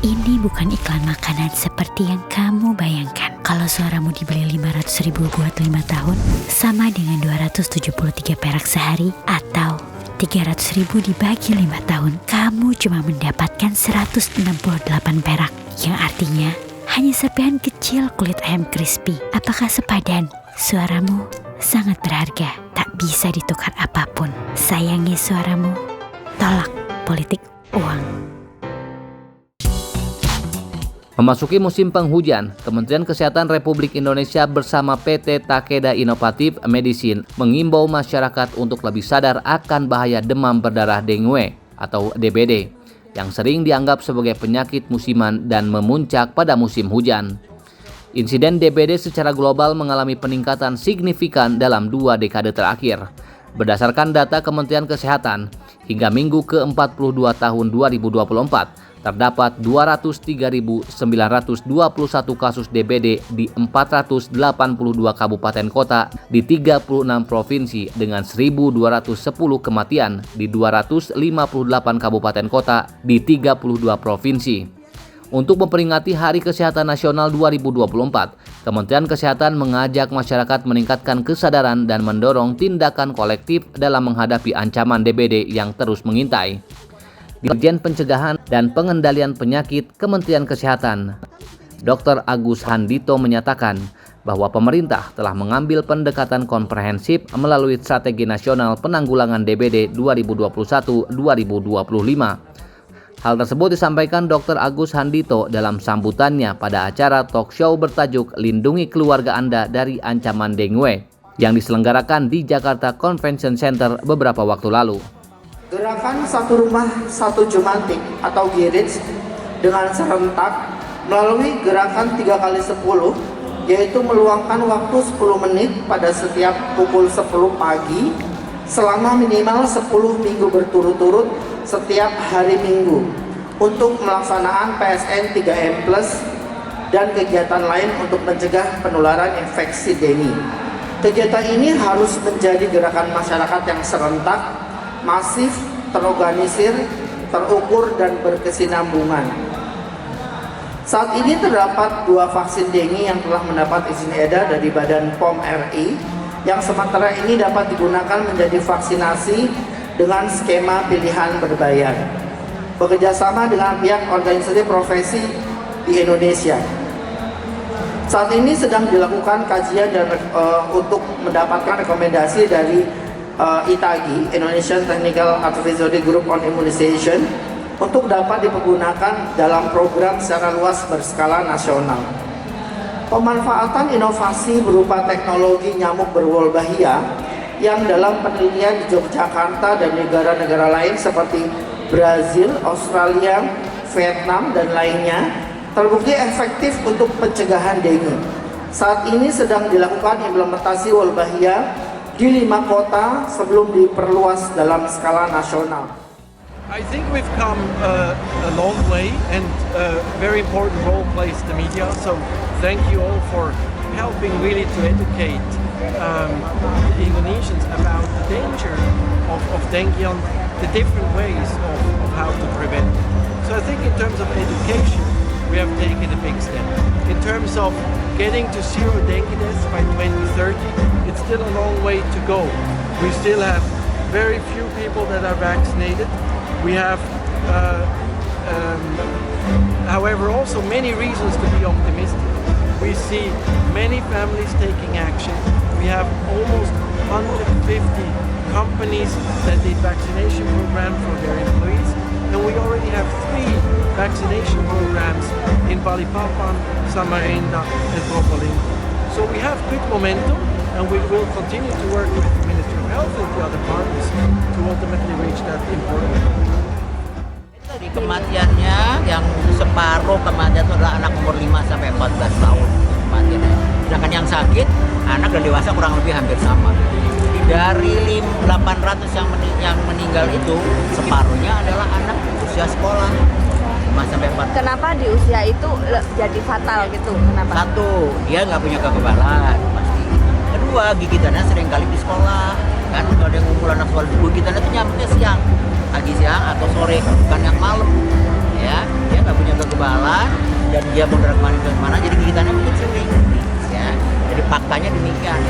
Ini bukan iklan makanan seperti yang kamu bayangkan. Kalau suaramu dibeli 500.000 buat 5 tahun, sama dengan 273 perak sehari, atau 300.000 dibagi 5 tahun, kamu cuma mendapatkan 168 perak, yang artinya hanya serpihan kecil kulit ayam crispy. Apakah sepadan? Suaramu sangat berharga, tak bisa ditukar apapun. Sayangi suaramu, tolak politik uang. Memasuki musim penghujan, Kementerian Kesehatan Republik Indonesia bersama PT Takeda Inovatif Medicine mengimbau masyarakat untuk lebih sadar akan bahaya demam berdarah dengue atau DBD yang sering dianggap sebagai penyakit musiman dan memuncak pada musim hujan. Insiden DBD secara global mengalami peningkatan signifikan dalam 2 dekade terakhir. Berdasarkan data Kementerian Kesehatan, hingga minggu ke-42 tahun 2024, terdapat 203.921 kasus DBD di 482 kabupaten kota di 36 provinsi dengan 1.210 kematian di 258 kabupaten kota di 32 provinsi. Untuk memperingati Hari Kesehatan Nasional 2024, Kementerian Kesehatan mengajak masyarakat meningkatkan kesadaran dan mendorong tindakan kolektif dalam menghadapi ancaman DBD yang terus mengintai. Dirjen Pencegahan dan Pengendalian Penyakit Kementerian Kesehatan, Dr. Agus Handito menyatakan bahwa pemerintah telah mengambil pendekatan komprehensif melalui Strategi Nasional Penanggulangan DBD 2021-2025. Hal tersebut disampaikan Dr. Agus Handito dalam sambutannya pada acara talk show bertajuk Lindungi Keluarga Anda dari Ancaman Dengue yang diselenggarakan di Jakarta Convention Center beberapa waktu lalu. Gerakan satu rumah satu jumantik atau GIRIDS dengan serentak melalui gerakan 3x10, yaitu meluangkan waktu 10 menit pada setiap pukul 10 pagi selama minimal 10 minggu berturut-turut setiap hari Minggu untuk melaksanaan PSN 3M+ dan kegiatan lain untuk mencegah penularan infeksi dengue. Kegiatan ini harus menjadi gerakan masyarakat yang serentak, masif, terorganisir, terukur, dan berkesinambungan. Saat ini terdapat 2 vaksin dengue yang telah mendapat izin edar dari Badan POM RI yang sementara ini dapat digunakan menjadi vaksinasi dengan skema pilihan berbayar, bekerjasama dengan pihak organisasi profesi di Indonesia. Saat ini sedang dilakukan kajian dan untuk mendapatkan rekomendasi dari ITAGI, Indonesian Technical Advisory Group on Immunization, untuk dapat dipergunakan dalam program secara luas berskala nasional. Pemanfaatan inovasi berupa teknologi nyamuk berwolbachia yang dalam penelitian di Yogyakarta dan negara-negara lain seperti Brazil, Australia, Vietnam, dan lainnya terbukti efektif untuk pencegahan dengue. Saat ini sedang dilakukan implementasi wolbachia di 5 kota sebelum diperluas dalam skala nasional. I think we've come a long way, and a very important role plays the media. So thank you all for helping really to educate the Indonesians about the danger of dengue and the different ways of how to prevent it. So I think in terms of education, we have taken a big step. In terms of getting to zero dengue deaths by 2030, it's still a long way to go. We still have very few people that are vaccinated. We have, however, also many reasons to be optimistic. We see many families taking action. We have almost 150 companies that did vaccination programs for their employees, and we already have 3 vaccination programs in Balikpapan, Samarinda, and Probolinggo. So we have good momentum, and we will continue to work with the Ministry of Health and the other parties to ultimately reach that important goal. Dari kematiannya yang separuh kematian itu adalah anak umur 5 sampai 14 tahun kematiannya. Sedangkan yang sakit, anak dan dewasa kurang lebih hampir sama. Dari 800 yang meninggal itu, separuhnya adalah anak usia sekolah 5 sampai 14. Kenapa di usia itu jadi fatal gitu? Kenapa? 1, dia nggak punya kekebalan pasti. 2, gigitannya sering kali di sekolah. Kan kalau ada yang ngumpul anak sekolah, gigitannya itu nyamuknya siang, pagi siang atau sore, bukan yang malam. Ya, dia nggak punya kekebalan. jalan dan dia mau kemana-mana, jadi gigitannya mungkin sering. Ya, jadi faktanya demikian.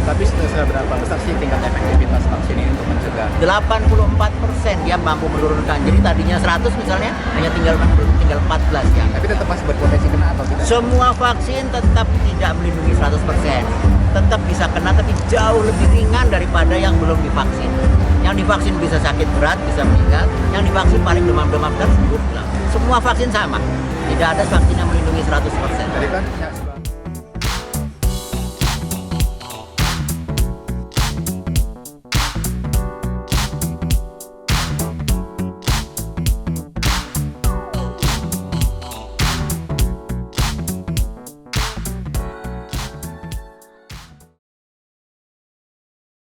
Tapi seberapa besar sih tingkat efektivitas vaksin ini untuk mencegah? 84% dia mampu menurunkan. Jadi tadinya 100 misalnya, hanya tinggal 14 ya. Tapi tetap masih berpotensi kena atau tidak? Semua vaksin tetap tidak melindungi 100%. Tetap bisa kena tapi jauh lebih ringan daripada yang belum divaksin. Yang divaksin bisa sakit berat, bisa meninggal. Yang divaksin paling demam-demam dan sembuh. Semua vaksin sama. Tidak ada vaksin yang melindungi 100%. Tadi kan